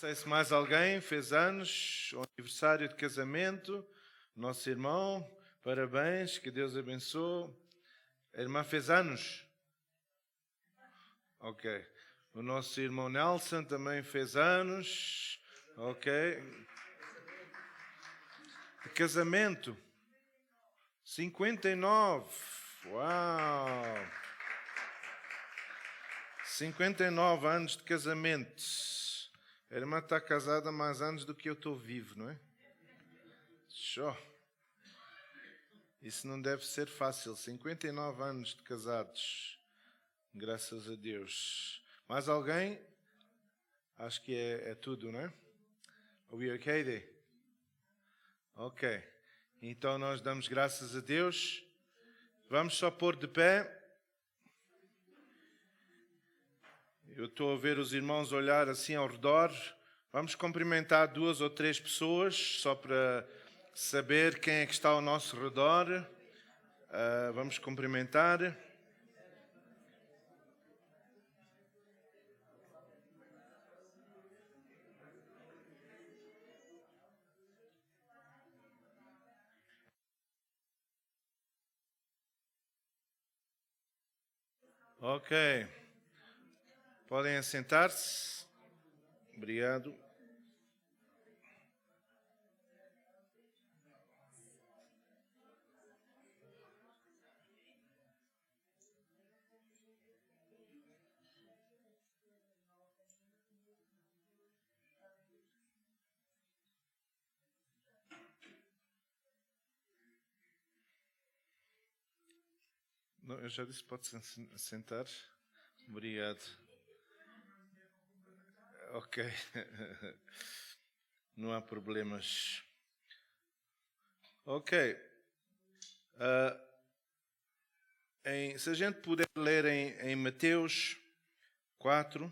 sei se mais alguém fez anos, o aniversário de casamento, nosso irmão, parabéns, que Deus abençoe. A irmã fez anos? Ok. O nosso irmão Nelson também fez anos. Ok. De casamento? 59. Uau! 59 anos de casamento. A irmã está casada há mais anos do que eu estou vivo, não é? Show! Isso não deve ser fácil. 59 anos de casados. Graças a Deus. Mais alguém? Acho que é tudo, não é? Are we okay there? Ok. Então nós damos graças a Deus. Vamos só pôr de pé. Eu estou a ver os irmãos olhar assim ao redor. Vamos cumprimentar 2 ou 3 pessoas, só para saber quem é que está ao nosso redor. Vamos cumprimentar. Ok. Podem assentar-se. Obrigado. Não, eu já disse, pode-se assentar. Obrigado. Ok. Não há problemas. Ok. Se a gente puder ler em Mateus 4.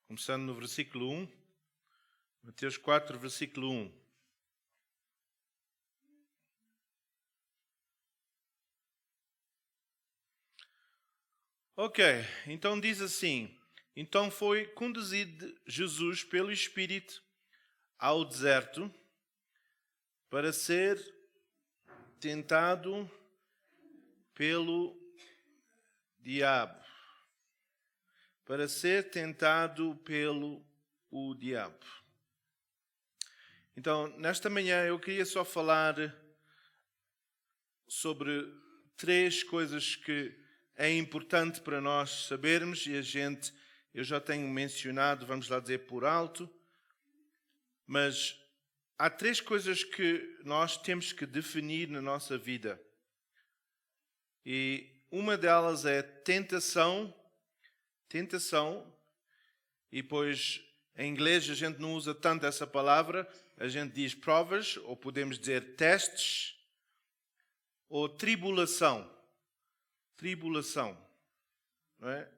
Começando no versículo 1. Mateus 4, versículo 1. Ok, então diz assim: então foi conduzido Jesus pelo Espírito ao deserto para ser tentado pelo diabo. Para ser tentado pelo diabo. Então, nesta manhã eu queria só falar sobre 3 coisas que é importante para nós sabermos e eu já tenho mencionado, vamos lá dizer por alto, mas há 3 coisas que nós temos que definir na nossa vida. E uma delas é tentação, e depois em inglês a gente não usa tanto essa palavra, a gente diz provas, ou podemos dizer testes, ou tribulação, não é?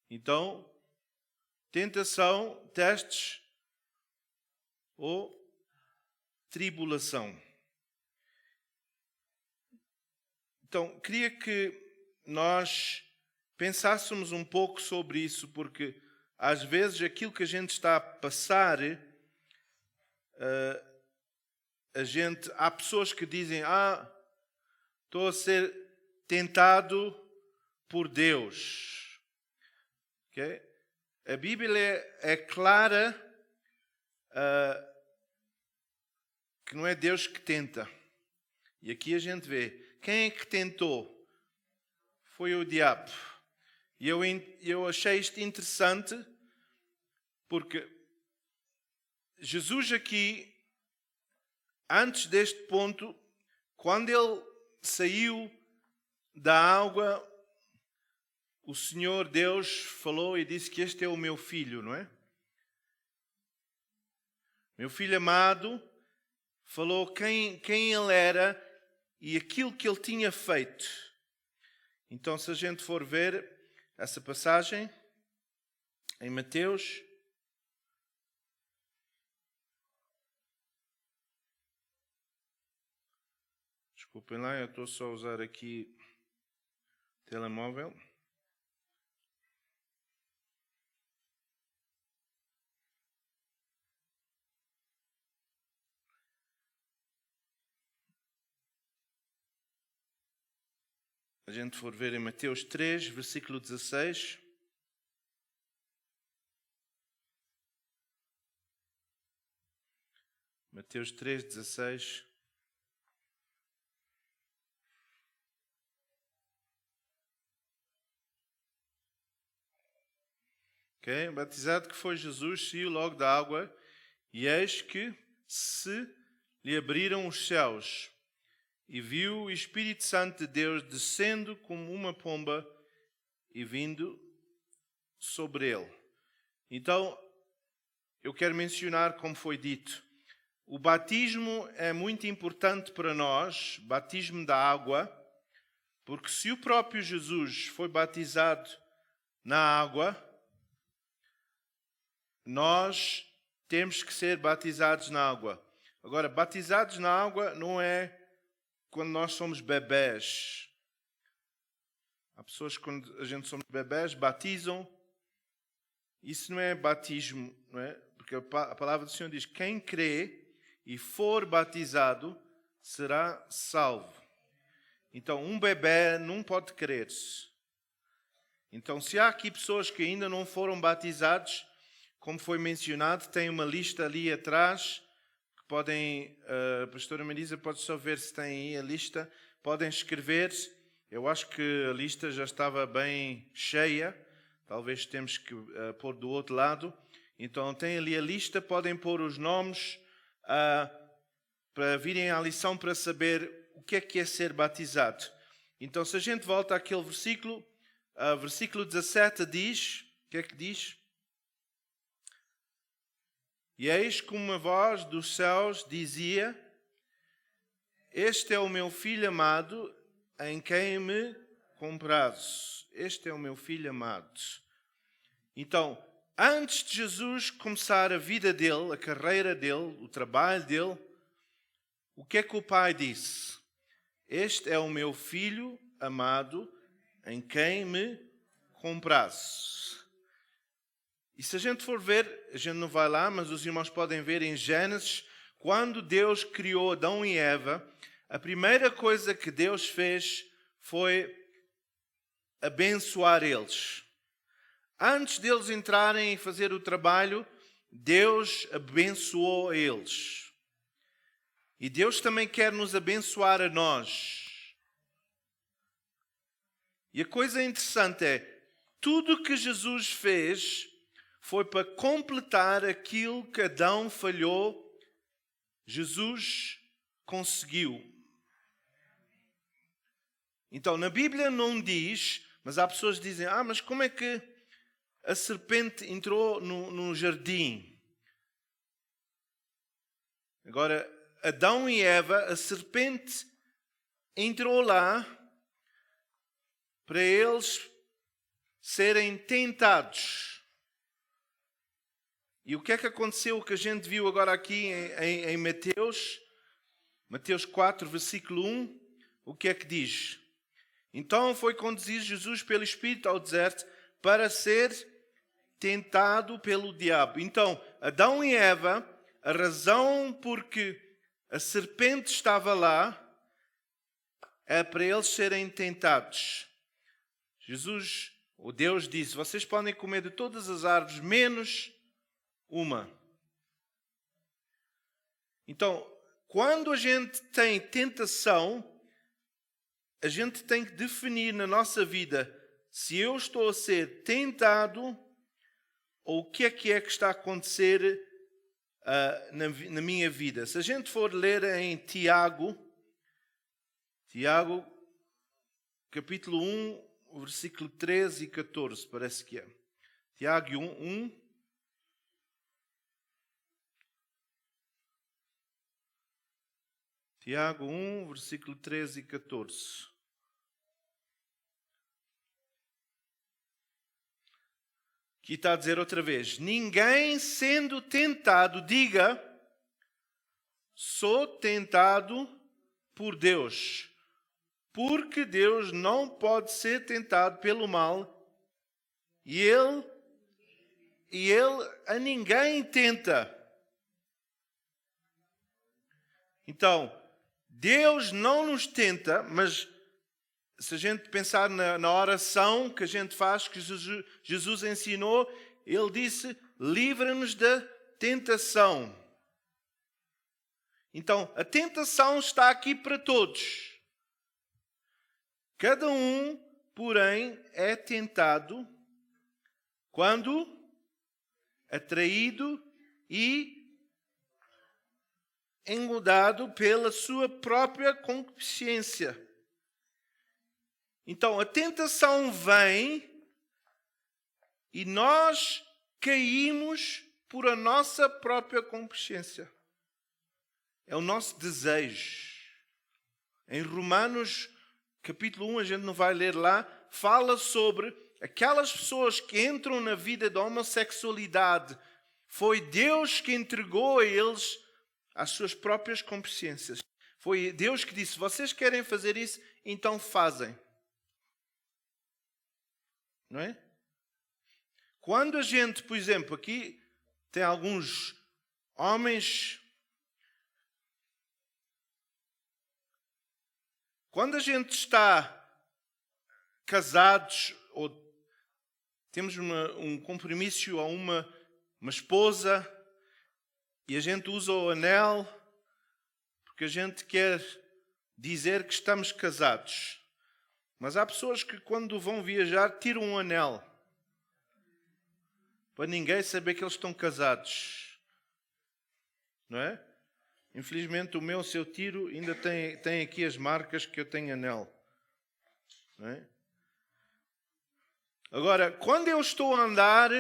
Então, tentação, testes ou tribulação. Então, queria que nós pensássemos um pouco sobre isso, porque às vezes aquilo que a gente está a passar, há pessoas que dizem, estou a ser tentado por Deus. Okay? A Bíblia é clara que não é Deus que tenta. E aqui a gente vê, quem é que tentou? Foi o diabo. E eu achei isto interessante, porque Jesus aqui, antes deste ponto, quando ele saiu da água, o Senhor Deus falou e disse que este é o meu filho, não é? Meu filho amado, falou quem ele era e aquilo que ele tinha feito. Então, se a gente for ver essa passagem, em Mateus. Desculpem lá, eu estou só a usar aqui o telemóvel. A gente for ver em Mateus 3, versículo 16. Mateus 3, 16. Okay? Batizado que foi Jesus, saiu logo da água, e eis que se lhe abriram os céus, e viu o Espírito Santo de Deus descendo como uma pomba e vindo sobre ele. Então, eu quero mencionar como foi dito. O batismo é muito importante para nós, batismo da água, porque se o próprio Jesus foi batizado na água, nós temos que ser batizados na água. Agora, batizados na água não é quando nós somos bebés. Há pessoas que quando a gente somos bebés batizam. Isso não é batismo, não é? Porque a palavra do Senhor diz: quem crê e for batizado será salvo. Então, um bebé não pode crer-se. Então, se há aqui pessoas que ainda não foram batizados, como foi mencionado, tem uma lista ali atrás, que podem, a pastora Marisa pode só ver se tem aí a lista, podem escrever. Eu acho que a lista já estava bem cheia, talvez temos que pôr do outro lado. Então, tem ali a lista, podem pôr os nomes para virem à lição para saber o que é ser batizado. Então, se a gente volta àquele versículo, versículo 17 diz, o que é que diz? E eis que uma voz dos céus dizia: este é o meu filho amado, em quem me comprazo. Este é o meu filho amado. Então, antes de Jesus começar a vida dele, a carreira dele, o trabalho dele, o que é que o Pai disse? Este é o meu filho amado, em quem me comprazo. E se a gente for ver, a gente não vai lá, mas os irmãos podem ver em Gênesis, quando Deus criou Adão e Eva, a primeira coisa que Deus fez foi abençoar eles. Antes deles entrarem e fazer o trabalho, Deus abençoou eles. E Deus também quer nos abençoar a nós. E a coisa interessante é, tudo que Jesus fez foi para completar aquilo que Adão falhou, Jesus conseguiu. Então, na Bíblia não diz, mas há pessoas que dizem: mas como é que a serpente entrou no jardim? Agora, Adão e Eva, a serpente entrou lá para eles serem tentados. E o que é que aconteceu, o que a gente viu agora aqui em Mateus? Mateus 4, versículo 1, o que é que diz? Então foi conduzir Jesus pelo Espírito ao deserto para ser tentado pelo diabo. Então, Adão e Eva, a razão porque a serpente estava lá é para eles serem tentados. Jesus, o Deus, disse: vocês podem comer de todas as árvores, menos uma. Então, quando a gente tem tentação, a gente tem que definir na nossa vida se eu estou a ser tentado ou o que é que está a acontecer na minha vida. Se a gente for ler em Tiago, capítulo 1, versículo 13 e 14, parece que é. Tiago 1. Tiago 1, versículo 13 e 14. Aqui está a dizer outra vez: ninguém sendo tentado, diga, sou tentado por Deus. Porque Deus não pode ser tentado pelo mal e Ele a ninguém tenta. Então, Deus não nos tenta, mas se a gente pensar na oração que a gente faz, que Jesus ensinou, Ele disse, livra-nos da tentação. Então, a tentação está aqui para todos. Cada um, porém, é tentado quando atraído e engodado pela sua própria concupiscência. Então, a tentação vem e nós caímos por a nossa própria concupiscência. É o nosso desejo. Em Romanos, capítulo 1, a gente não vai ler lá, fala sobre aquelas pessoas que entram na vida da homossexualidade. Foi Deus que entregou a eles as suas próprias concupiscências. Foi Deus que disse, vocês querem fazer isso? Então fazem. Não é? Quando a gente, por exemplo, aqui tem alguns homens. Quando a gente está casados ou temos um compromisso a uma esposa e a gente usa o anel porque a gente quer dizer que estamos casados. Mas há pessoas que quando vão viajar tiram um anel para ninguém saber que eles estão casados. Não é? Infelizmente o meu, se eu tiro, ainda tem aqui as marcas que eu tenho anel. Não é? Agora, quando eu estou a andar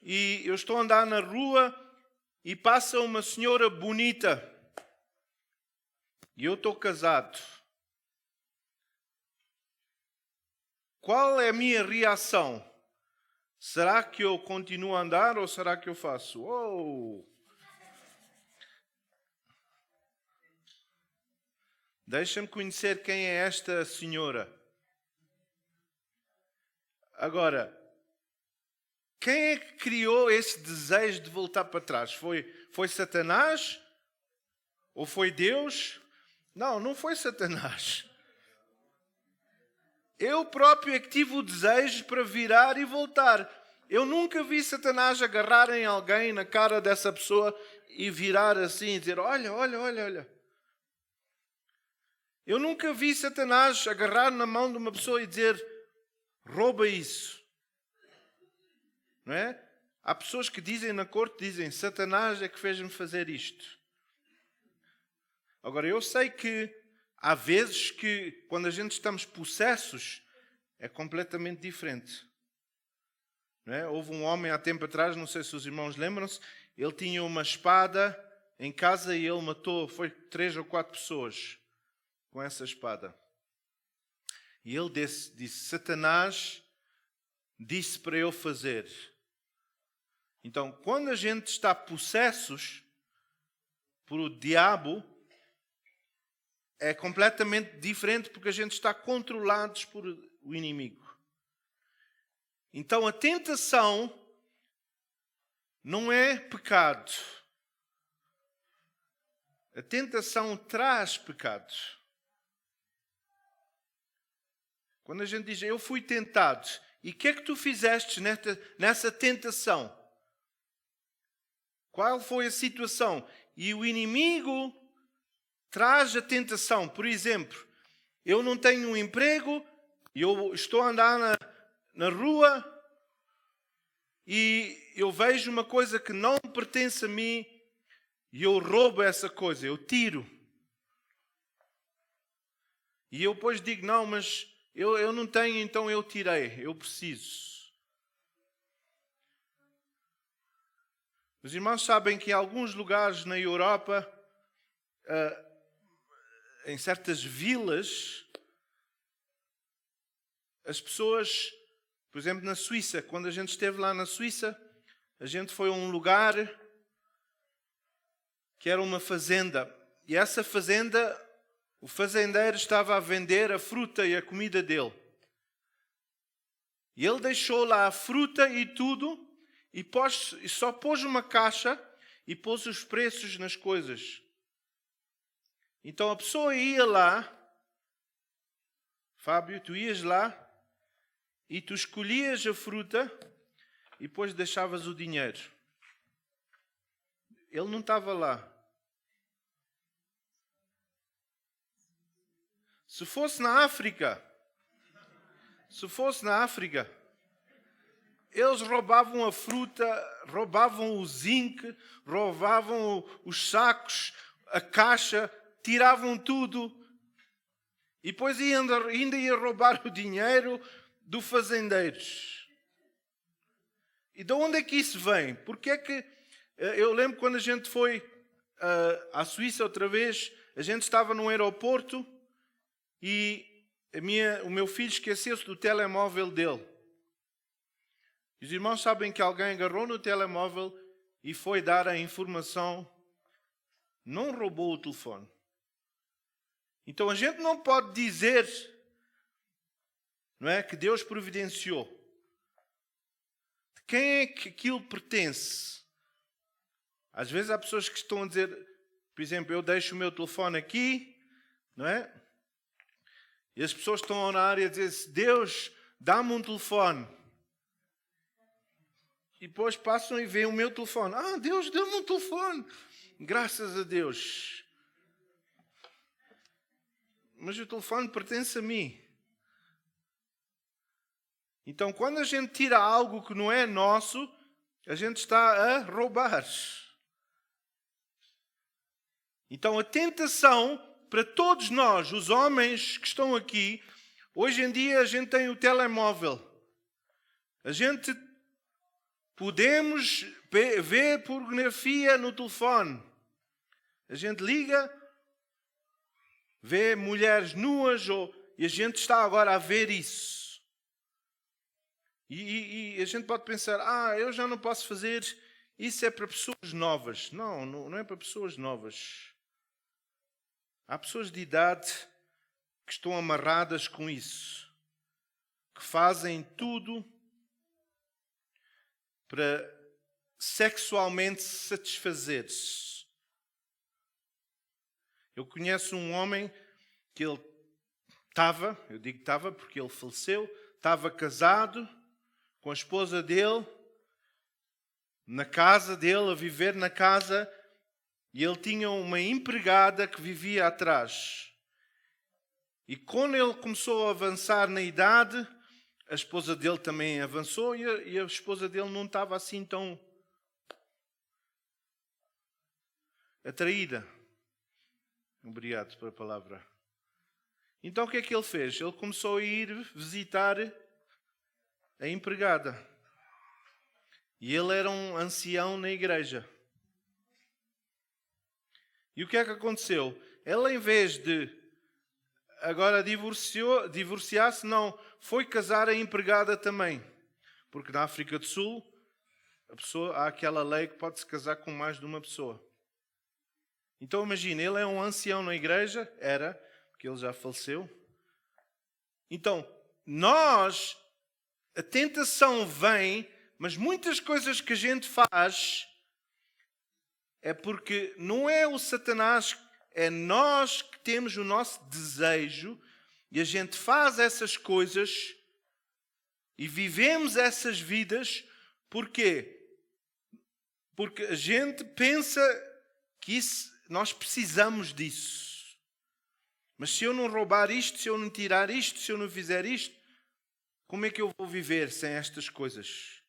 e eu estou a andar na rua e passa uma senhora bonita e eu estou casado, qual é a minha reação? Será que eu continuo a andar ou será que eu faço? Oh! Deixa-me conhecer quem é esta senhora. Agora, quem é que criou esse desejo de voltar para trás? Foi Satanás? Ou foi Deus? Não, não foi Satanás. Eu próprio é que tive o desejo para virar e voltar. Eu nunca vi Satanás agarrar em alguém na cara dessa pessoa e virar assim e dizer, olha, olha, olha, olha. Eu nunca vi Satanás agarrar na mão de uma pessoa e dizer, rouba isso. Não é? Há pessoas que dizem na corte, dizem, Satanás é que fez-me fazer isto. Agora, eu sei que há vezes que, quando a gente estamos possessos, é completamente diferente. Não é? Houve um homem há tempo atrás, não sei se os irmãos lembram-se, ele tinha uma espada em casa e ele matou, foi 3 ou 4 pessoas com essa espada. E ele disse, Satanás disse para eu fazer. Então, quando a gente está possessos por o diabo, é completamente diferente porque a gente está controlados por o inimigo. Então, a tentação não é pecado. A tentação traz pecado. Quando a gente diz, eu fui tentado, e o que é que tu fizeste nessa tentação? Qual foi a situação? E o inimigo traz a tentação. Por exemplo, eu não tenho um emprego, eu estou a andar na rua e eu vejo uma coisa que não pertence a mim e eu roubo essa coisa, eu tiro. E eu depois digo, não, mas eu não tenho, então eu tirei, eu preciso. Os irmãos sabem que em alguns lugares na Europa, em certas vilas, as pessoas Por exemplo, na Suíça, quando a gente esteve lá na Suíça, a gente foi a um lugar que era uma fazenda. E essa fazenda, o fazendeiro estava a vender a fruta e a comida dele. E ele deixou lá a fruta e tudo, e só pôs uma caixa e pôs os preços nas coisas. Então a pessoa ia lá, Fábio, tu ias lá e tu escolhias a fruta e depois deixavas o dinheiro. Ele não estava lá. Se fosse na África, eles roubavam a fruta, roubavam o zinc, roubavam os sacos, a caixa, tiravam tudo. E depois ainda ia roubar o dinheiro do fazendeiro. E de onde é que isso vem? Porque é que... Eu lembro quando a gente foi à Suíça outra vez, a gente estava num aeroporto e o meu filho esqueceu-se do telemóvel dele. Os irmãos sabem que alguém agarrou no telemóvel e foi dar a informação. Não roubou o telefone. Então a gente não pode dizer, não é, que Deus providenciou. De quem é que aquilo pertence? Às vezes há pessoas que estão a dizer, por exemplo, eu deixo o meu telefone aqui, não é? E as pessoas estão na área a dizer, Deus, dá-me um telefone. E depois passam e veem o meu telefone. Ah, Deus deu-me um telefone. Graças a Deus. Mas o telefone pertence a mim. Então, quando a gente tira algo que não é nosso, a gente está a roubar. Então, a tentação para todos nós, os homens que estão aqui, hoje em dia a gente tem o telemóvel. A gente podemos ver pornografia no telefone. A gente liga, vê mulheres nuas e a gente está agora a ver isso. E a gente pode pensar, eu já não posso fazer, isso é para pessoas novas. Não é para pessoas novas. Há pessoas de idade que estão amarradas com isso, que fazem tudo para sexualmente satisfazer-se. Eu conheço um homem que ele estava, eu digo estava porque ele faleceu, estava casado com a esposa dele, na casa dele, a viver na casa, e ele tinha uma empregada que vivia atrás. E quando ele começou a avançar na idade, a esposa dele também avançou e a esposa dele não estava assim tão atraída. Obrigado pela palavra. Então o que é que ele fez? Ele começou a ir visitar a empregada. E ele era um ancião na igreja. E o que é que aconteceu? Ele, em vez de agora divorciar-se, não, foi casar a empregada também. Porque na África do Sul, há aquela lei que pode-se casar com mais de uma pessoa. Então imagina, ele é um ancião na igreja, porque ele já faleceu. Então, a tentação vem, mas muitas coisas que a gente faz é porque não é o Satanás, é nós que temos o nosso desejo e a gente faz essas coisas e vivemos essas vidas. Porquê? Porque a gente pensa que nós precisamos disso. Mas se eu não roubar isto, se eu não tirar isto, se eu não fizer isto, como é que eu vou viver sem estas coisas?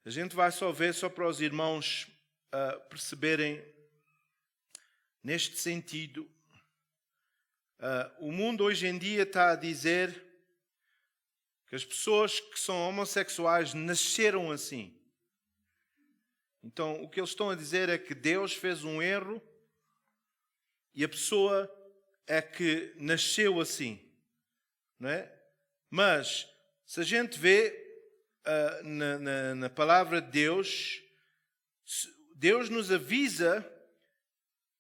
A gente vai só ver, só para os irmãos perceberem neste sentido. O mundo hoje em dia está a dizer que as pessoas que são homossexuais nasceram assim. Então, o que eles estão a dizer é que Deus fez um erro e a pessoa é que nasceu assim, não é? Mas, se a gente vê na palavra de Deus, Deus nos avisa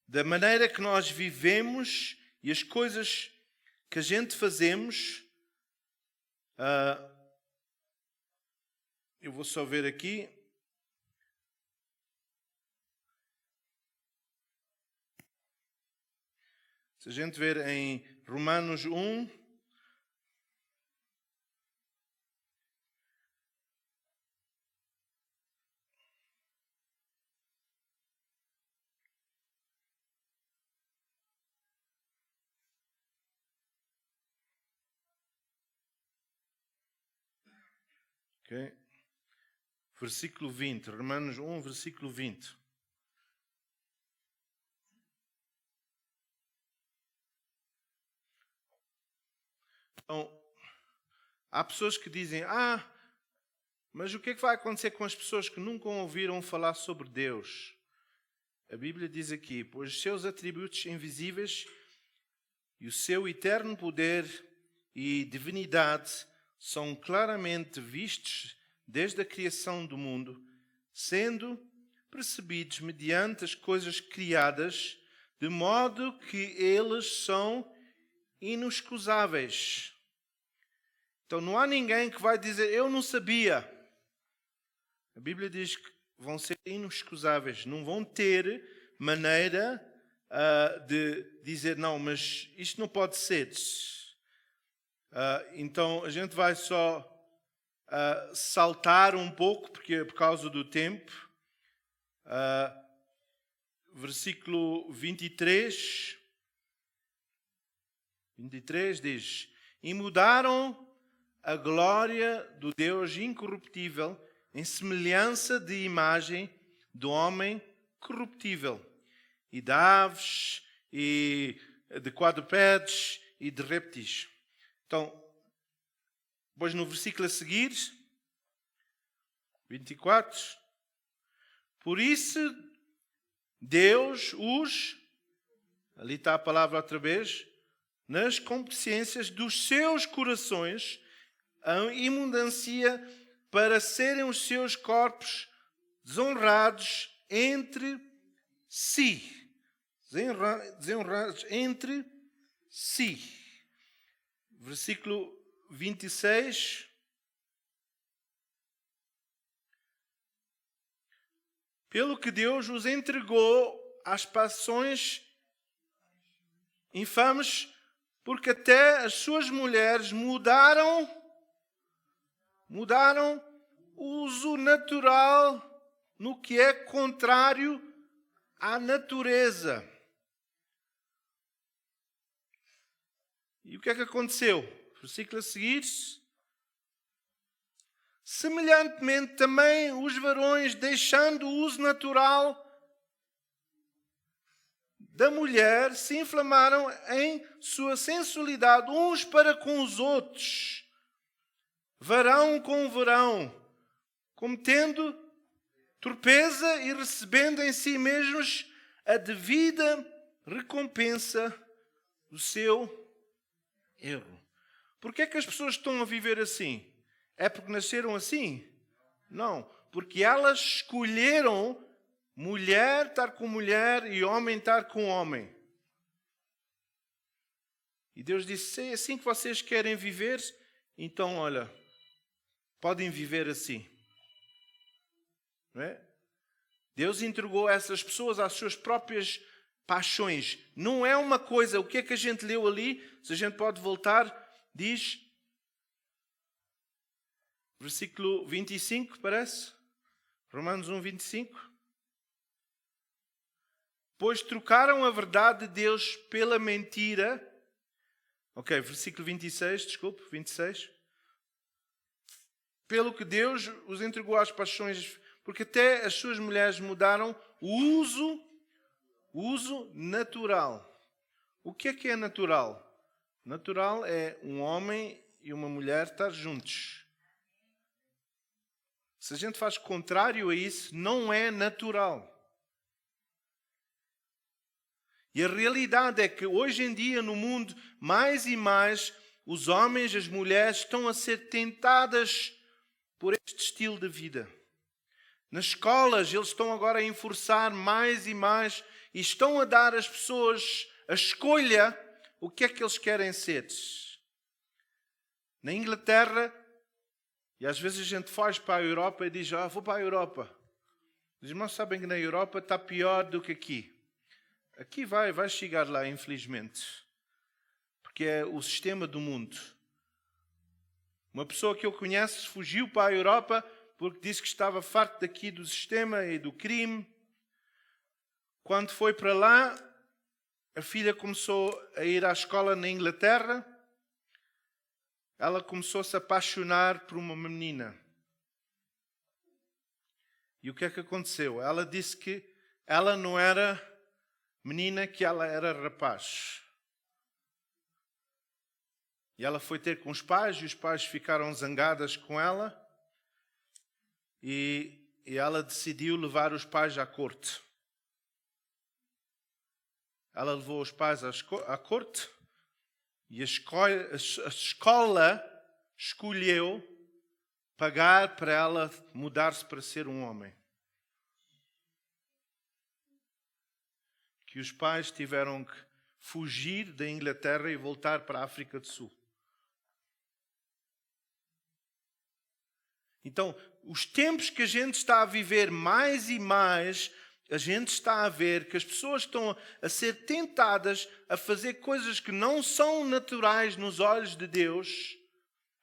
da maneira que nós vivemos e as coisas que a gente fazemos. Eu vou só ver aqui. Se a gente ver em Romanos 1, okay. Versículo 20, Romanos 1, versículo 20. Então, há pessoas que dizem, mas o que é que vai acontecer com as pessoas que nunca ouviram falar sobre Deus? A Bíblia diz aqui, pois os seus atributos invisíveis e o seu eterno poder e divindade são claramente vistos desde a criação do mundo, sendo percebidos mediante as coisas criadas, de modo que eles são inexcusáveis. Então não há ninguém que vai dizer, eu não sabia. A Bíblia diz que vão ser inexcusáveis, não vão ter maneira de dizer, não, mas isto não pode ser. Então a gente vai só saltar um pouco, porque é por causa do tempo. Versículo 23 diz, e mudaram a glória do Deus incorruptível em semelhança de imagem do homem corruptível, e de aves, e de quadrúpedes, e de répteis. Então, depois no versículo a seguir, 24, por isso Deus ali está a palavra outra vez, nas concupiscências dos seus corações, a imundância para serem os seus corpos desonrados entre si. Desonrados entre si. Versículo 26. Pelo que Deus os entregou às paixões infames, porque até as suas mulheres mudaram o uso natural no que é contrário à natureza. E o que é que aconteceu? Versículo a seguir. Semelhantemente também os varões, deixando o uso natural da mulher, se inflamaram em sua sensualidade uns para com os outros, varão com varão, cometendo torpeza e recebendo em si mesmos a devida recompensa do seu erro. Porquê é que as pessoas estão a viver assim? É porque nasceram assim? Não, porque elas escolheram mulher estar com mulher e homem estar com homem. E Deus disse, se é assim que vocês querem viver, então, olha, podem viver assim. Não é? Deus entregou essas pessoas às suas próprias paixões. Não é uma coisa, o que é que a gente leu ali? Se a gente pode voltar, diz, versículo 25, parece? Romanos 1, 25. Pois trocaram a verdade de Deus pela mentira. Ok, versículo 26, desculpe, 26. Pelo que Deus os entregou às paixões, porque até as suas mulheres mudaram o uso natural. O que é natural? Natural é um homem e uma mulher estar juntos. Se a gente faz contrário a isso, não é natural. E a realidade é que hoje em dia no mundo, mais e mais, os homens, as mulheres estão a ser tentadas por este estilo de vida. Nas escolas, eles estão agora a enforçar mais e mais e estão a dar às pessoas a escolha o que é que eles querem ser. Na Inglaterra, e às vezes a gente foge para a Europa e diz, vou para a Europa. Os irmãos sabem que na Europa está pior do que aqui. Aqui vai chegar lá, infelizmente. Porque é o sistema do mundo. Uma pessoa que eu conheço fugiu para a Europa porque disse que estava farto daqui do sistema e do crime. Quando foi para lá, a filha começou a ir à escola na Inglaterra. Ela começou a se apaixonar por uma menina. E o que é que aconteceu? Ela disse que ela não era menina, que ela era rapaz. E ela foi ter com os pais, e os pais ficaram zangadas com ela. E ela decidiu levar os pais à corte. Ela levou os pais à corte. E a escola escolheu pagar para ela mudar-se para ser um homem. Que os pais tiveram que fugir da Inglaterra e voltar para a África do Sul. Então, os tempos que a gente está a viver mais e mais, a gente está a ver que as pessoas estão a ser tentadas a fazer coisas que não são naturais nos olhos de Deus,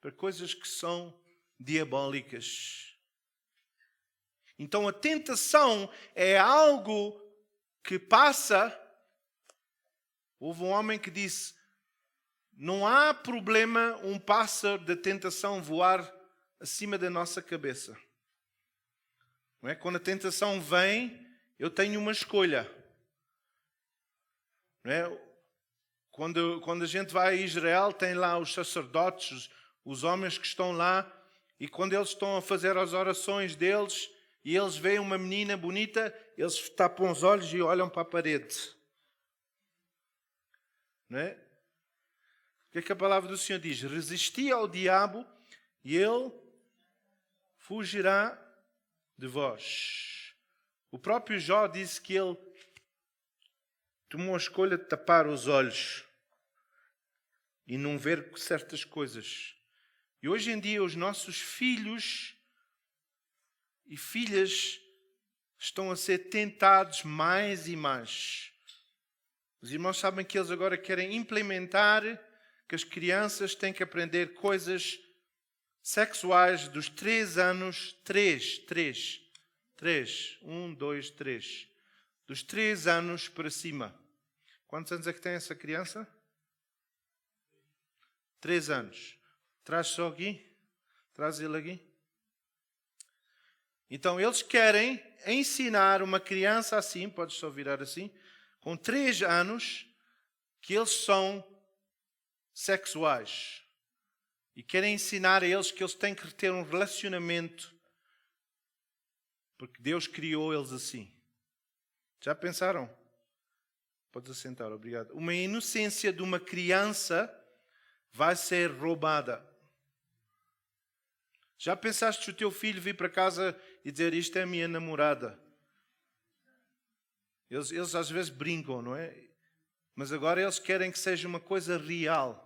para coisas que são diabólicas. Então a tentação é algo que passa. Houve um homem que disse, não há problema um pássaro da tentação voar acima da nossa cabeça. Não é? Quando a tentação vem, eu tenho uma escolha. Não é? Quando a gente vai a Israel, tem lá os sacerdotes, os homens que estão lá, e quando eles estão a fazer as orações deles, e eles veem uma menina bonita, eles tapam os olhos e olham para a parede. Não é? O que é que a palavra do Senhor diz? Resisti ao diabo e ele fugirá de vós. O próprio Jó disse que ele tomou a escolha de tapar os olhos e não ver certas coisas. E hoje em dia os nossos filhos e filhas estão a ser tentados mais e mais. Os irmãos sabem que eles agora querem implementar que as crianças têm que aprender coisas sexuais dos 3 anos, 3, 1, 2, 3. Dos 3 anos para cima. Quantos anos é que tem essa criança? 3 anos. Traz só aqui. Traz ele aqui. Então, eles querem ensinar uma criança assim, podes só virar assim, com 3 anos, que eles são sexuais. E querem ensinar a eles que eles têm que ter um relacionamento, porque Deus criou eles assim. Já pensaram? Podes assentar, obrigado. Uma inocência de uma criança vai ser roubada. Já pensaste o teu filho vir para casa e dizer, isto é a minha namorada? Eles às vezes brincam, não é? Mas agora eles querem que seja uma coisa real.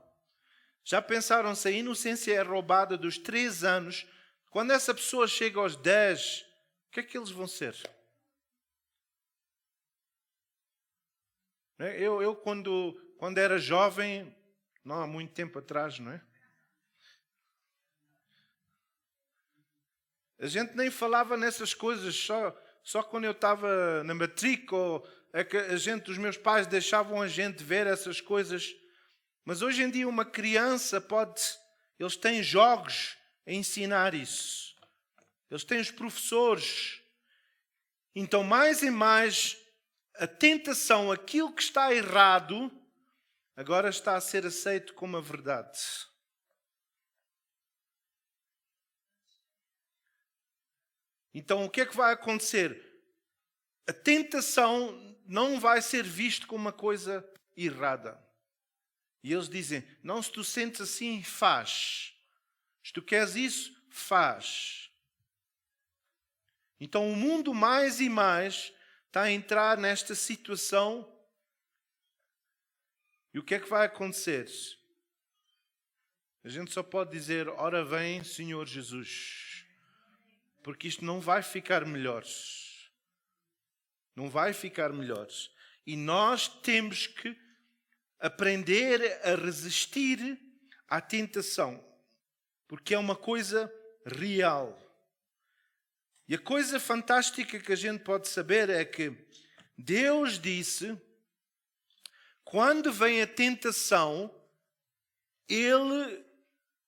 Já pensaram se a inocência é roubada dos 3 anos? Quando essa pessoa chega aos 10, o que é que eles vão ser? Eu quando era jovem, não há muito tempo atrás, não é? A gente nem falava nessas coisas, só quando eu estava na matrícula, é que os meus pais deixavam a gente ver essas coisas. Mas hoje em dia uma criança eles têm jogos a ensinar isso. Eles têm os professores. Então mais e mais a tentação, aquilo que está errado, agora está a ser aceito como a verdade. Então o que é que vai acontecer? A tentação não vai ser vista como uma coisa errada. E eles dizem, não, se tu sentes assim, faz. Se tu queres isso, faz. Então o mundo mais e mais está a entrar nesta situação. E o que é que vai acontecer? A gente só pode dizer, ora vem, Senhor Jesus. Porque isto não vai ficar melhor. Não vai ficar melhor. E nós temos que aprender a resistir à tentação. Porque é uma coisa real. E a coisa fantástica que a gente pode saber é que Deus disse, quando vem a tentação, Ele,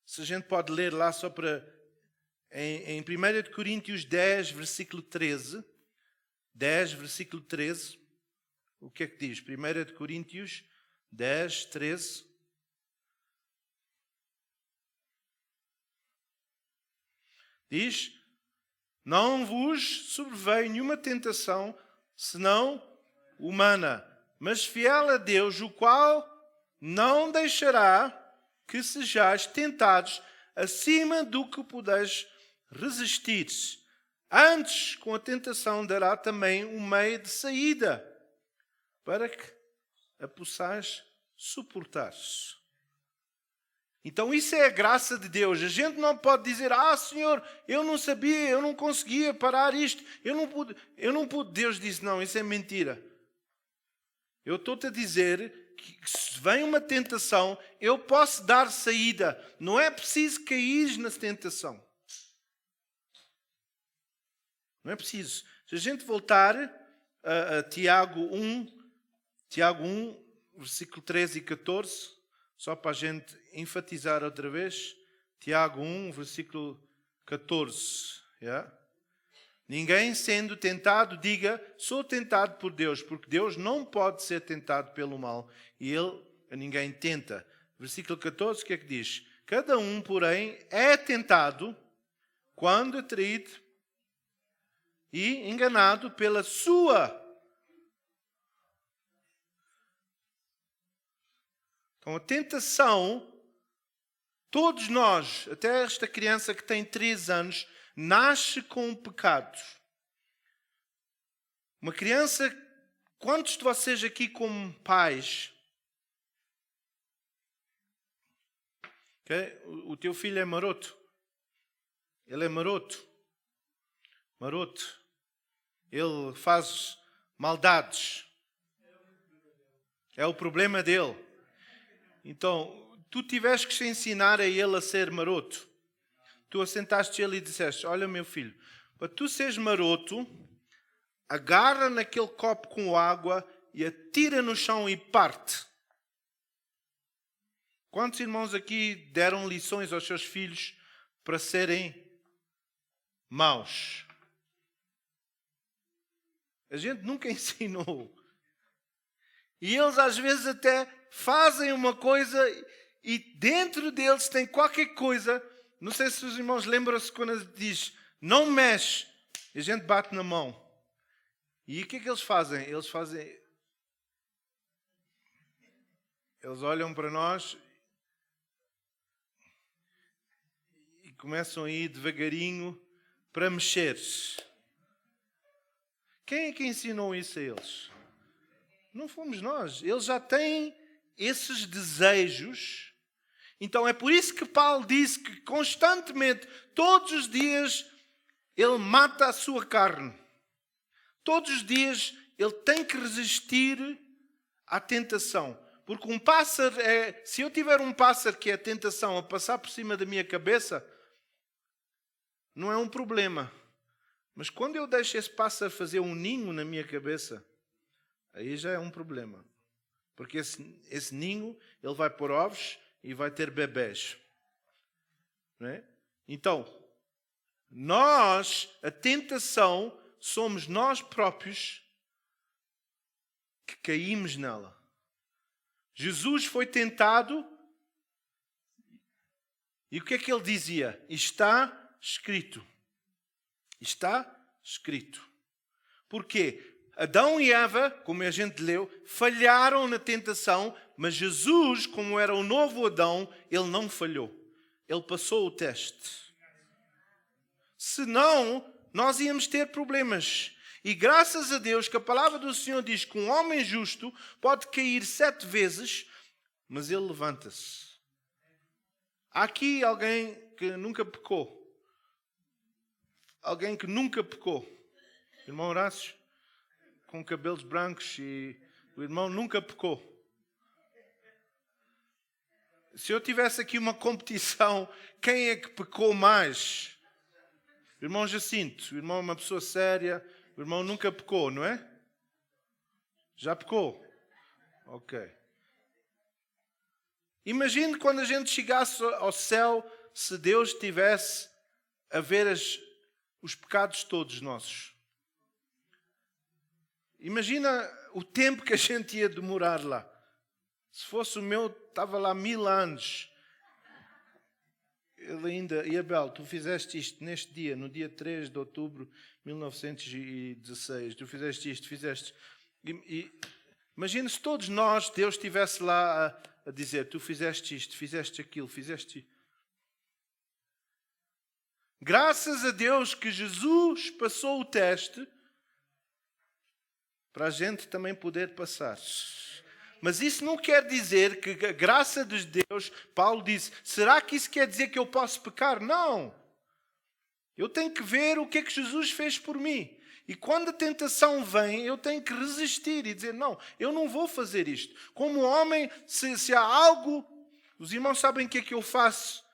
se a gente pode ler lá só para, em 1 Coríntios 10, versículo 13, 10, versículo 13, o que é que diz? 1 Coríntios 10, 13. Diz, não vos sobreveio nenhuma tentação, senão humana, mas fiel a Deus, o qual não deixará que sejais tentados acima do que podeis resistir. Antes, com a tentação, dará também um meio de saída, para que a possais suportar. Então isso é a graça de Deus. A gente não pode dizer, Senhor, eu não sabia, eu não conseguia parar isto, eu não pude. Deus disse, não, isso é mentira. Eu estou-te a dizer que se vem uma tentação, eu posso dar saída. Não é preciso cair na tentação. Não é preciso. Se a gente voltar a Tiago 1, versículo 13 e 14, só para a gente enfatizar outra vez, Tiago 1, versículo 14. Yeah? Ninguém sendo tentado, diga, sou tentado por Deus, porque Deus não pode ser tentado pelo mal, e Ele a ninguém tenta. Versículo 14, o que é que diz? Cada um, porém, é tentado quando atraído e enganado pela sua. Então a tentação, todos nós, até esta criança que tem 3 anos, nasce com um pecado. Uma criança, quantos de vocês aqui como pais, okay? O teu filho é maroto? Ele é maroto. Maroto. Ele faz maldades. É o problema dele. Então, tu tiveste que ensinar a ele a ser maroto. Tu assentaste ele e disseste, olha meu filho, para tu seres maroto, agarra naquele copo com água e atira no chão e parte. Quantos irmãos aqui deram lições aos seus filhos para serem maus? A gente nunca ensinou. E eles às vezes até fazem uma coisa e dentro deles tem qualquer coisa. Não sei se os irmãos lembram-se quando diz não mexe. E a gente bate na mão. E o que é que eles fazem? Eles olham para nós e começam a ir devagarinho para mexer. Quem é que ensinou isso a eles? Não fomos nós. Eles já têm esses desejos. Então é por isso que Paulo disse que constantemente, todos os dias, ele mata a sua carne. Todos os dias ele tem que resistir à tentação. Porque um pássaro se eu tiver um pássaro que é a tentação a passar por cima da minha cabeça, não é um problema. Mas quando eu deixo esse pássaro fazer um ninho na minha cabeça, aí já é um problema. Porque esse ninho, ele vai pôr ovos e vai ter bebés. Não é? Então, a tentação, somos nós próprios que caímos nela. Jesus foi tentado e o que é que ele dizia? Está escrito. Está escrito. Porquê? Adão e Eva, como a gente leu, falharam na tentação, Mas Jesus, como era o novo Adão, ele não falhou. Ele passou o teste. Senão, nós íamos ter problemas. E graças a Deus que a palavra do Senhor diz que um homem justo pode cair 7 vezes, mas ele levanta-se. Há aqui alguém que nunca pecou. Alguém que nunca pecou. Irmão Horácio, com cabelos brancos, e o irmão nunca pecou. Se eu tivesse aqui uma competição, quem é que pecou mais? O irmão Jacinto, o irmão é uma pessoa séria, o irmão nunca pecou, não é? Já pecou? Ok. Imagine quando a gente chegasse ao céu, se Deus tivesse a ver os pecados todos nossos. Imagina o tempo que a gente ia demorar lá. Se fosse o meu, estava lá 1000 anos. Ele ainda, e Abel, tu fizeste isto neste dia, no dia 3 de outubro de 1916. Tu fizeste isto, fizeste. Imagina se todos nós, Deus estivesse lá a dizer, tu fizeste isto, fizeste aquilo, fizeste. Graças a Deus que Jesus passou o teste para a gente também poder passar. Mas isso não quer dizer que a graça de Deus, Paulo disse, será que isso quer dizer que eu posso pecar? Não. Eu tenho que ver o que é que Jesus fez por mim. E quando a tentação vem, eu tenho que resistir e dizer, não, eu não vou fazer isto. Como homem, se há algo, os irmãos sabem o que é que eu faço.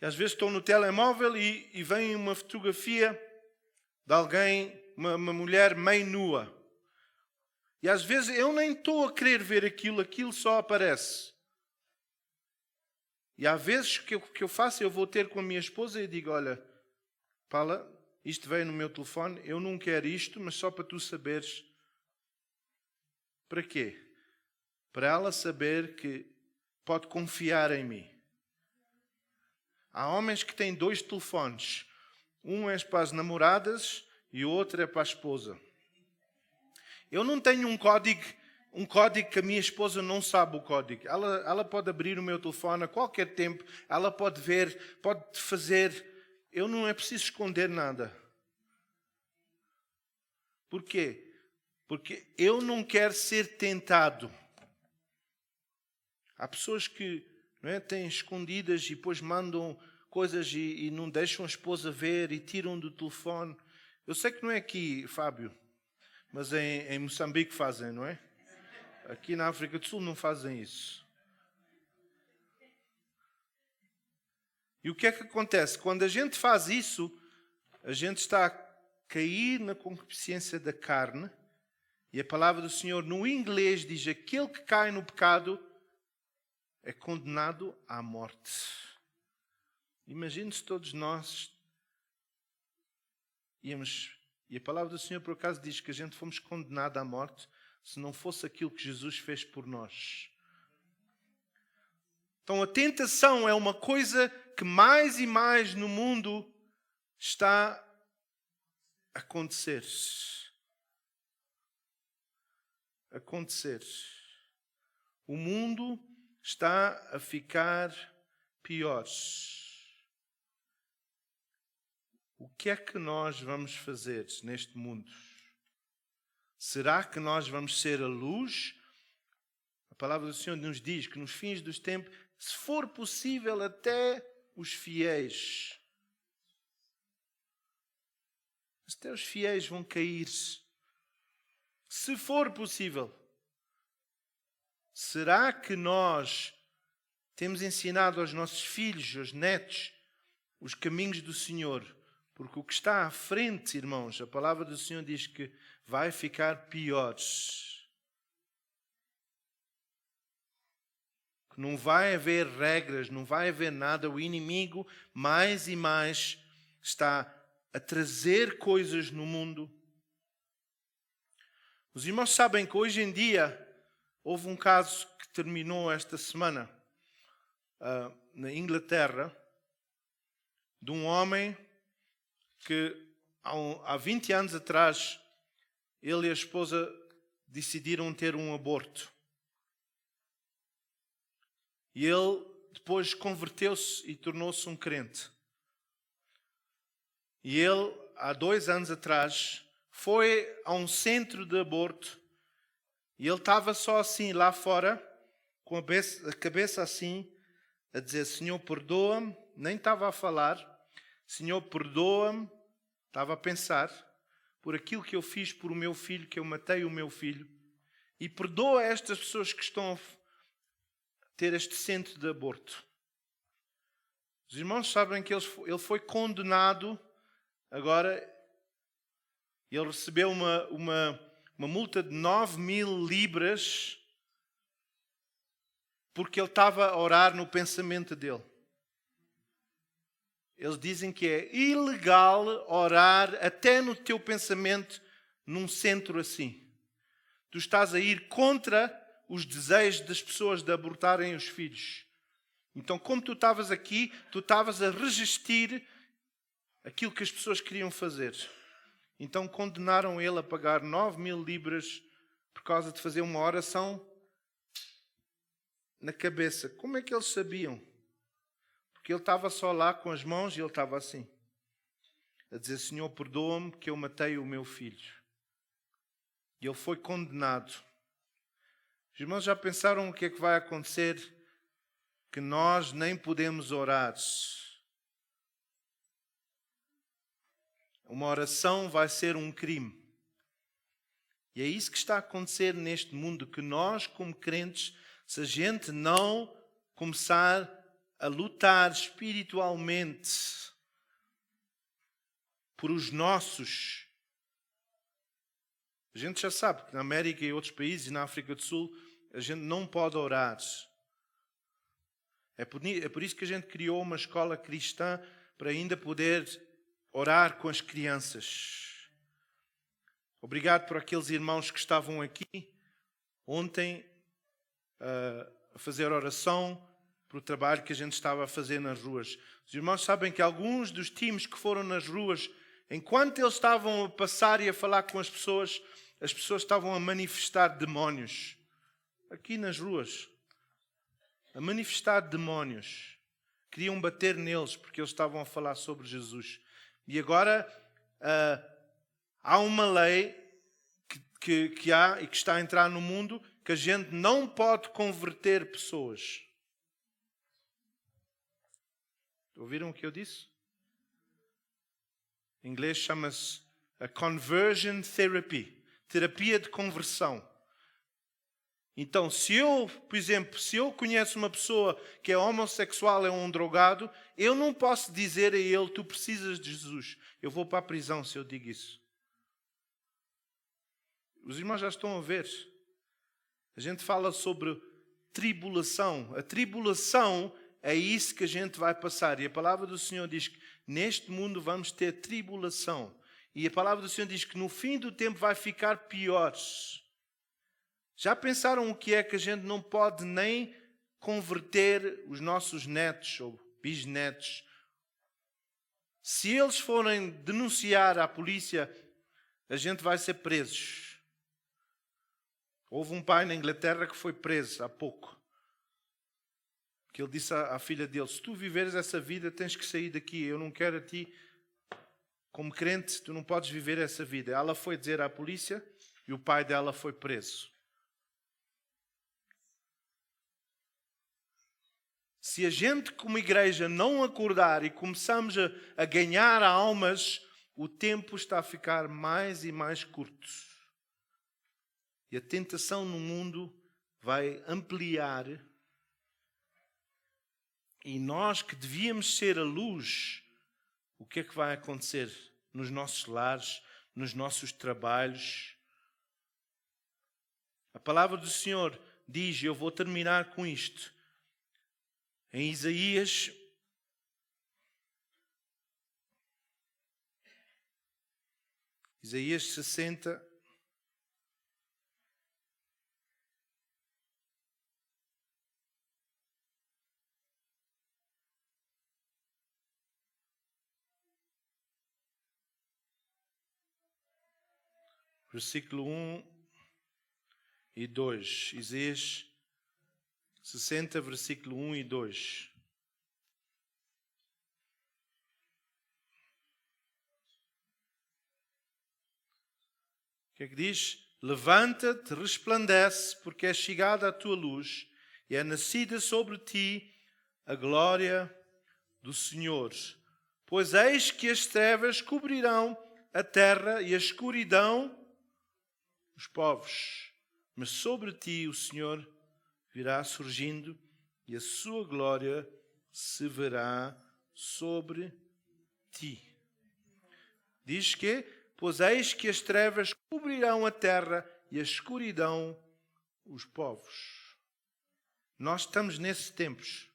E às vezes estou no telemóvel e vem uma fotografia de alguém, uma mulher meio nua. E às vezes eu nem estou a querer ver aquilo só aparece. E há vezes que eu faço, eu vou ter com a minha esposa e digo, olha, Paula, isto veio no meu telefone, eu não quero isto, mas só para tu saberes. Para quê? Para ela saber que pode confiar em mim. Há homens que têm 2 telefones. Um é para as namoradas e o outro é para a esposa. Eu não tenho um código que a minha esposa não sabe o código. Ela pode abrir o meu telefone a qualquer tempo, ela pode ver, pode fazer. Eu não é preciso esconder nada. Por quê? Porque eu não quero ser tentado. Há pessoas que têm escondidas e depois mandam coisas e não deixam a esposa ver e tiram do telefone. Eu sei que não é aqui, Fábio, mas em Moçambique fazem, não é? Aqui na África do Sul não fazem isso. E o que é que acontece? Quando a gente faz isso, a gente está a cair na concupiscência da carne. E a palavra do Senhor no inglês diz, aquele que cai no pecado é condenado à morte. Imagine se todos nós íamos... E a palavra do Senhor, por acaso, diz que a gente fomos condenados à morte se não fosse aquilo que Jesus fez por nós. Então, a tentação é uma coisa que mais e mais no mundo está a acontecer. O mundo está a ficar pior. O que é que nós vamos fazer neste mundo? Será que nós vamos ser a luz? A palavra do Senhor nos diz que nos fins dos tempos, se for possível, até os fiéis. Até os fiéis vão cair. Se for possível. Será que nós temos ensinado aos nossos filhos, aos netos, os caminhos do Senhor? Porque o que está à frente, irmãos, a palavra do Senhor diz que vai ficar pior. Que não vai haver regras, não vai haver nada. O inimigo, mais e mais, está a trazer coisas no mundo. Os irmãos sabem que hoje em dia houve um caso que terminou esta semana na Inglaterra, de um homem que há 20 anos atrás ele e a esposa decidiram ter um aborto. E ele depois converteu-se e tornou-se um crente. E ele, há 2 anos atrás, foi a um centro de aborto e ele estava só assim lá fora, com a cabeça assim, a dizer: Senhor, perdoa-me. Nem estava a falar. Senhor, perdoa-me. Estava a pensar por aquilo que eu fiz por o meu filho, que eu matei o meu filho. E perdoa estas pessoas que estão a ter este centro de aborto. Os irmãos sabem que ele foi condenado. Agora, ele recebeu uma multa de 9.000 libras porque ele estava a orar no pensamento dele. Eles dizem que é ilegal orar até no teu pensamento num centro assim. Tu estás a ir contra os desejos das pessoas de abortarem os filhos. Então, como tu estavas aqui, tu estavas a resistir aquilo que as pessoas queriam fazer. Então, condenaram ele a pagar 9.000 libras por causa de fazer uma oração na cabeça. Como é que eles sabiam? Porque ele estava só lá com as mãos e ele estava assim, a dizer: Senhor, perdoa-me que eu matei o meu filho. E ele foi condenado. Os irmãos já pensaram o que é que vai acontecer? Que nós nem podemos orar. Uma oração vai ser um crime. E é isso que está a acontecer neste mundo, que nós, como crentes, se a gente não começar a lutar espiritualmente por os nossos, a gente já sabe que na América e outros países, na África do Sul, a gente não pode orar. É por isso que a gente criou uma escola cristã, para ainda poder orar com as crianças. Obrigado por aqueles irmãos que estavam aqui ontem a fazer oração para o trabalho que a gente estava a fazer nas ruas. Os irmãos sabem que alguns dos times que foram nas ruas, enquanto eles estavam a passar e a falar com as pessoas estavam a manifestar demónios. Aqui nas ruas. A manifestar demónios. Queriam bater neles porque eles estavam a falar sobre Jesus. E agora há uma lei que há e que está a entrar no mundo, que a gente não pode converter pessoas. Ouviram o que eu disse? Em inglês chama-se a conversion therapy. Terapia de conversão. Então, por exemplo, se eu conheço uma pessoa que é homossexual, é um drogado, eu não posso dizer a ele: tu precisas de Jesus. Eu vou para a prisão se eu digo isso. Os irmãos já estão a ver. A gente fala sobre tribulação. A tribulação é isso que a gente vai passar. E a palavra do Senhor diz que neste mundo vamos ter tribulação. E a palavra do Senhor diz que no fim do tempo vai ficar pior. Já pensaram o que é que a gente não pode nem converter os nossos netos ou bisnetos? Se eles forem denunciar à polícia, a gente vai ser presos. Houve um pai na Inglaterra que foi preso há pouco. Que ele disse à filha dele: se tu viveres essa vida, tens que sair daqui. Eu não quero a ti. Como crente, tu não podes viver essa vida. Ela foi dizer à polícia e o pai dela foi preso. Se a gente, como igreja, não acordar e começamos a ganhar almas, o tempo está a ficar mais e mais curto. E a tentação no mundo vai ampliar. E nós que devíamos ser a luz, o que é que vai acontecer nos nossos lares, nos nossos trabalhos? A palavra do Senhor diz, eu vou terminar com isto, em Isaías 60, versículo 1 e 2. Isaías 60, versículo 1 e 2. O que é que diz? Levanta-te, resplandece, porque é chegada a tua luz e é nascida sobre ti a glória do Senhor. Pois eis que as trevas cobrirão a terra e a escuridão os povos. Mas sobre ti o Senhor virá surgindo e a sua glória se verá sobre ti. Diz que, pois eis que as trevas cobrirão a terra e a escuridão os povos. Nós estamos nesses tempos.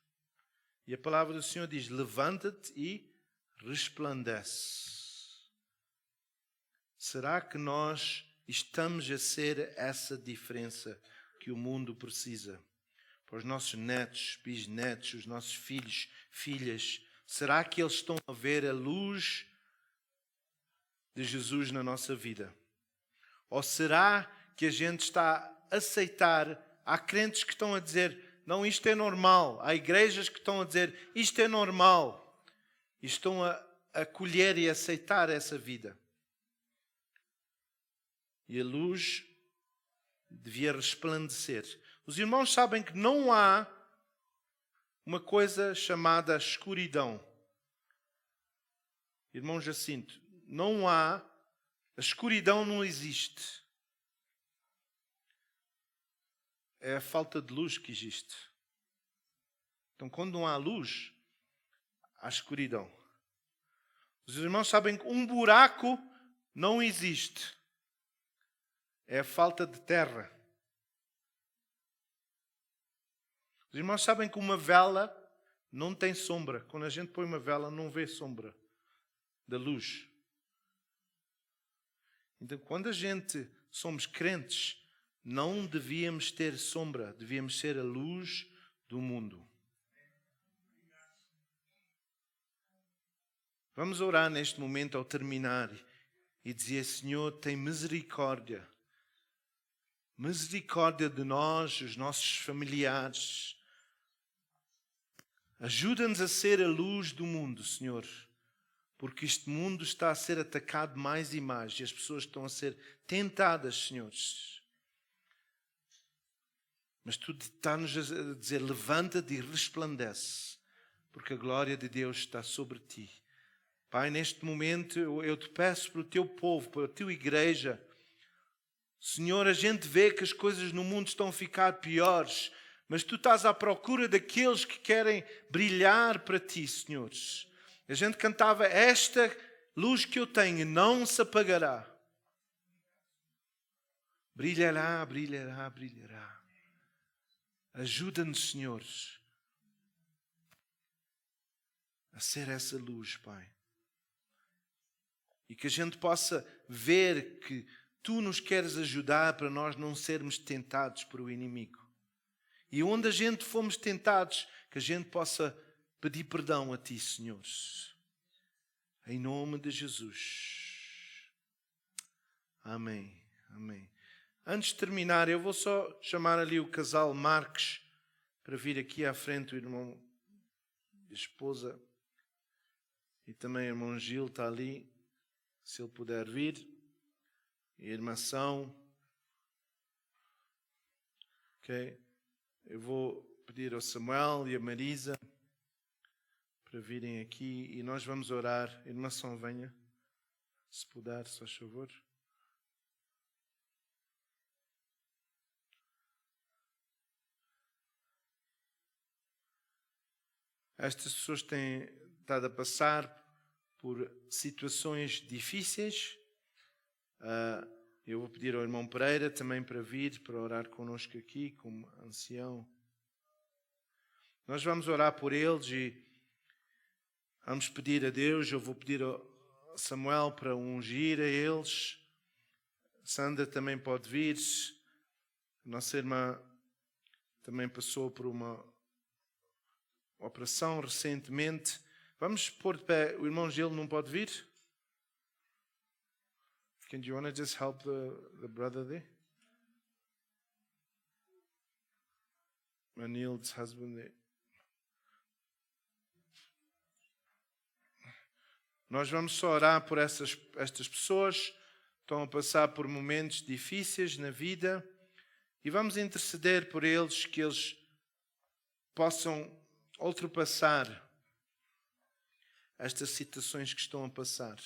E a palavra do Senhor diz, levanta-te e resplandece. Será que nós estamos a ser essa diferença que o mundo precisa? Para os nossos netos, bisnetos, os nossos filhos, filhas, será que eles estão a ver a luz de Jesus na nossa vida? Ou será que a gente está a aceitar? Há crentes que estão a dizer, não, isto é normal. Há igrejas que estão a dizer, isto é normal. E estão a acolher e aceitar essa vida. E a luz devia resplandecer. Os irmãos sabem que não há uma coisa chamada escuridão. Irmão Jacinto, não há, a escuridão não existe. É a falta de luz que existe. Então, quando não há luz, há escuridão. Os irmãos sabem que um buraco não existe. É a falta de terra. Os irmãos sabem que uma vela não tem sombra. Quando a gente põe uma vela, não vê sombra da luz. Então, quando a gente somos crentes, não devíamos ter sombra, devíamos ser a luz do mundo. Vamos orar neste momento ao terminar e dizer, Senhor, tem misericórdia. Misericórdia de nós, os nossos familiares. Ajuda-nos a ser a luz do mundo, Senhor. Porque este mundo está a ser atacado mais e mais. E as pessoas estão a ser tentadas, senhores. Mas tu está-nos a dizer, levanta-te e resplandece. Porque a glória de Deus está sobre ti. Pai, neste momento eu te peço para o teu povo, para a tua igreja. Senhor, a gente vê que as coisas no mundo estão a ficar piores. Mas tu estás à procura daqueles que querem brilhar para ti, senhores. A gente cantava, esta luz que eu tenho não se apagará. Brilhará, brilhará, brilhará. Ajuda-nos, senhores, a ser essa luz, Pai. E que a gente possa ver que tu nos queres ajudar para nós não sermos tentados por o inimigo. E onde a gente fomos tentados, que a gente possa pedir perdão a ti, senhores. Em nome de Jesus. Amém. Amém. Antes de terminar, eu vou só chamar ali o casal Marques para vir aqui à frente, o irmão e a esposa. E também o irmão Gil está ali, se ele puder vir. E a irmã São. Ok. Eu vou pedir ao Samuel e a Marisa para virem aqui e nós vamos orar. Irmã São, venha, se puder, se faz favor. Estas pessoas têm estado a passar por situações difíceis. Eu vou pedir ao irmão Pereira também para vir, para orar connosco aqui, como ancião. Nós vamos orar por eles e vamos pedir a Deus. Eu vou pedir ao Samuel para ungir a eles. Sandra também pode vir. Nossa irmã também passou por uma operação recentemente. Vamos pôr de pé. O irmão Gil não pode vir? Can you want to just help the brother there? Manil's husband. Nós vamos só orar por estas pessoas que estão a passar por momentos difíceis na vida e vamos interceder por eles, que eles possam ultrapassar estas situações que estão a passar.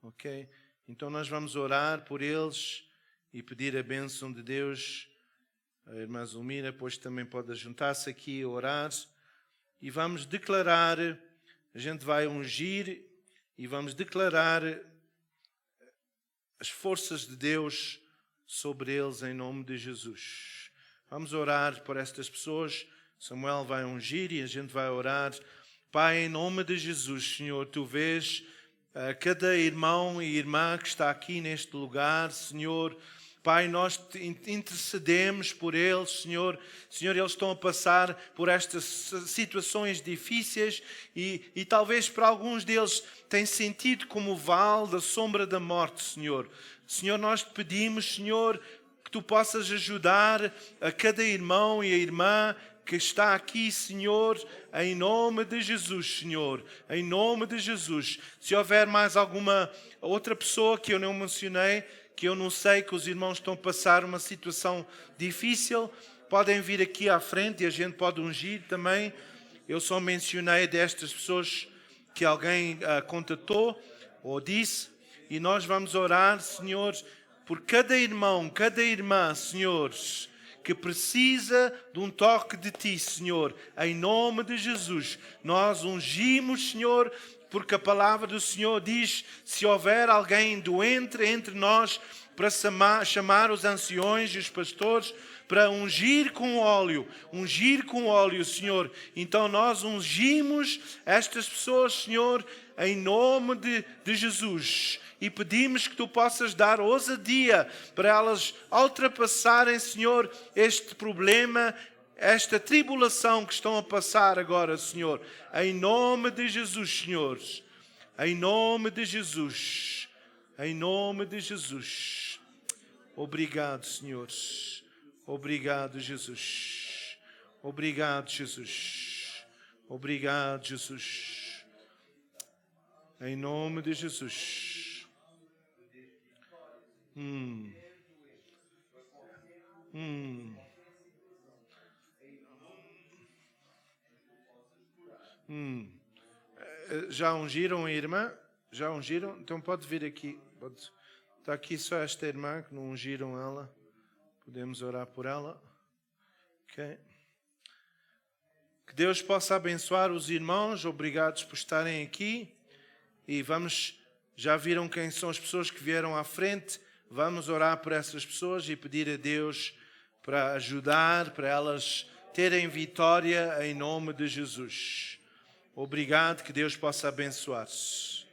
Ok? Então nós vamos orar por eles e pedir a bênção de Deus. A irmã Zulmira depois também pode juntar-se aqui a orar. E vamos declarar, a gente vai ungir e vamos declarar as forças de Deus sobre eles em nome de Jesus. Vamos orar por estas pessoas. Samuel vai ungir e a gente vai orar. Pai, em nome de Jesus, Senhor, Tu vês cada irmão e irmã que está aqui neste lugar, Senhor. Pai, nós intercedemos por eles, Senhor. Senhor, eles estão a passar por estas situações difíceis e talvez para alguns deles têm sentido como o vale da sombra da morte, Senhor. Senhor, nós te pedimos, Senhor, que Tu possas ajudar a cada irmão e a irmã que está aqui, Senhor, em nome de Jesus, Senhor, em nome de Jesus. Se houver mais alguma outra pessoa que eu não mencionei, que eu não sei, que os irmãos estão a passar uma situação difícil, podem vir aqui à frente e a gente pode ungir também. Eu só mencionei destas pessoas que alguém contatou ou disse, e nós vamos orar, Senhor, por cada irmão, cada irmã, Senhor, que precisa de um toque de Ti, Senhor, em nome de Jesus. Nós ungimos, Senhor, porque a palavra do Senhor diz, se houver alguém doente entre nós, para chamar os anciões e os pastores, para ungir com óleo, Senhor. Então nós ungimos estas pessoas, Senhor, em nome de Jesus. E pedimos que Tu possas dar ousadia para elas ultrapassarem, Senhor, este problema, esta tribulação que estão a passar agora, Senhor. Em nome de Jesus, Senhor. Em nome de Jesus. Em nome de Jesus. Obrigado, Senhor. Obrigado, Jesus. Obrigado, Jesus. Obrigado, Jesus. Em nome de Jesus. Já ungiram a irmã? Já ungiram? Então pode vir aqui. Está aqui só esta irmã que não ungiram ela. Podemos orar por ela. Ok. Que Deus possa abençoar os irmãos. Obrigados por estarem aqui. E já viram quem são as pessoas que vieram à frente. Vamos orar por essas pessoas e pedir a Deus para ajudar, para elas terem vitória em nome de Jesus. Obrigado, que Deus possa abençoar-se.